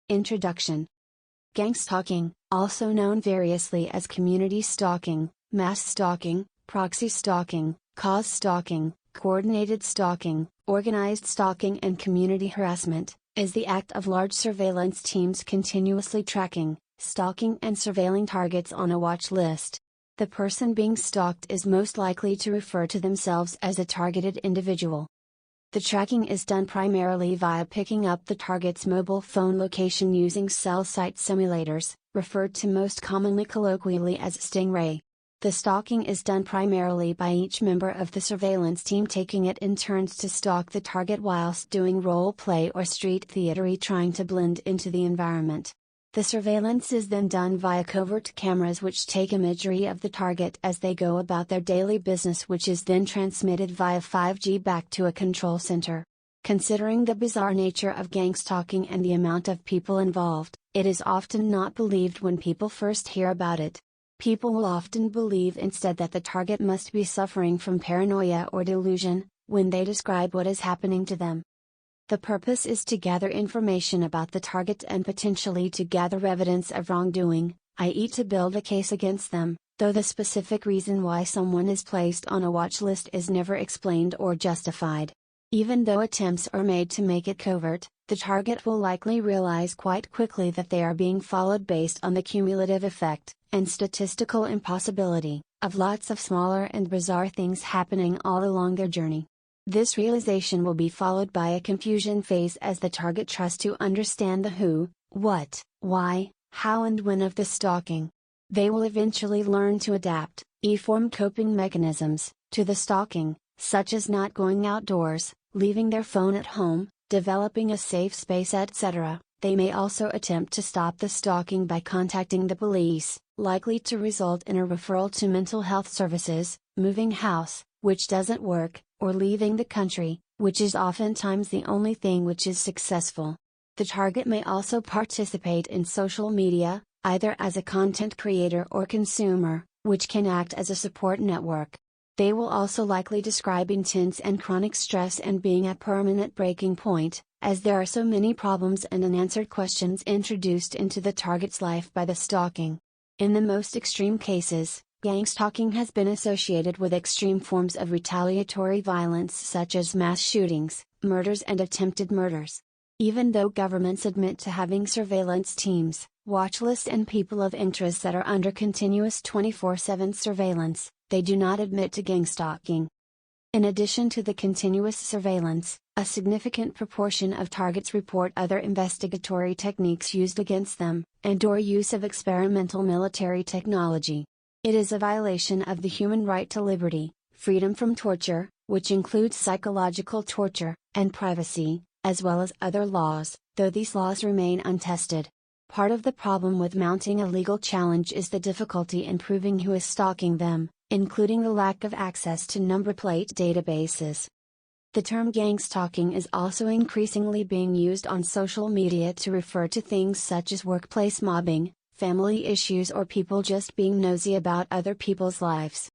Introduction. Gangstalking, also known variously as community stalking, mass stalking, proxy stalking, cause stalking, coordinated stalking, organized stalking and community harassment, is the act of large surveillance teams continuously tracking, stalking and surveilling targets on a watch list. The person being stalked is most likely to refer to themselves as a targeted individual. The tracking is done primarily via picking up the target's mobile phone location using cell site simulators, referred to most commonly colloquially as Stingray. The stalking is done primarily by each member of the surveillance team taking it in turns to stalk the target whilst doing role play or street theatery, trying to blend into the environment. The surveillance is then done via covert cameras which take imagery of the target as they go about their daily business, which is then transmitted via 5G back to a control center. Considering the bizarre nature of gangstalking and the amount of people involved, it is often not believed when people first hear about it. People will often believe instead that the target must be suffering from paranoia or delusion, when they describe what is happening to them. The purpose is to gather information about the target and potentially to gather evidence of wrongdoing, i.e. to build a case against them, though the specific reason why someone is placed on a watch list is never explained or justified. Even though attempts are made to make it covert, the target will likely realize quite quickly that they are being followed based on the cumulative effect, and statistical impossibility, of lots of smaller and bizarre things happening all along their journey. This realization will be followed by a confusion phase as the target tries to understand the who, what, why, how and when of the stalking. They will eventually learn to adapt, form coping mechanisms, to the stalking, such as not going outdoors, leaving their phone at home, developing a safe space, etc. They may also attempt to stop the stalking by contacting the police, likely to result in a referral to mental health services, moving house, which doesn't work, or leaving the country, which is oftentimes the only thing which is successful. The target may also participate in social media, either as a content creator or consumer, which can act as a support network. They will also likely describe intense and chronic stress and being at permanent breaking point, as there are so many problems and unanswered questions introduced into the target's life by the stalking. In the most extreme cases, gangstalking has been associated with extreme forms of retaliatory violence such as mass shootings, murders and attempted murders. Even though governments admit to having surveillance teams, watchlists and people of interest that are under continuous 24/7 surveillance, they do not admit to gangstalking. In addition to the continuous surveillance, a significant proportion of targets report other investigatory techniques used against them, and/or use of experimental military technology. It is a violation of the human right to liberty, freedom from torture, which includes psychological torture, and privacy, as well as other laws, though these laws remain untested. Part of the problem with mounting a legal challenge is the difficulty in proving who is stalking them, including the lack of access to number plate databases. The term gangstalking is also increasingly being used on social media to refer to things such as workplace mobbing, family issues or people just being nosy about other people's lives.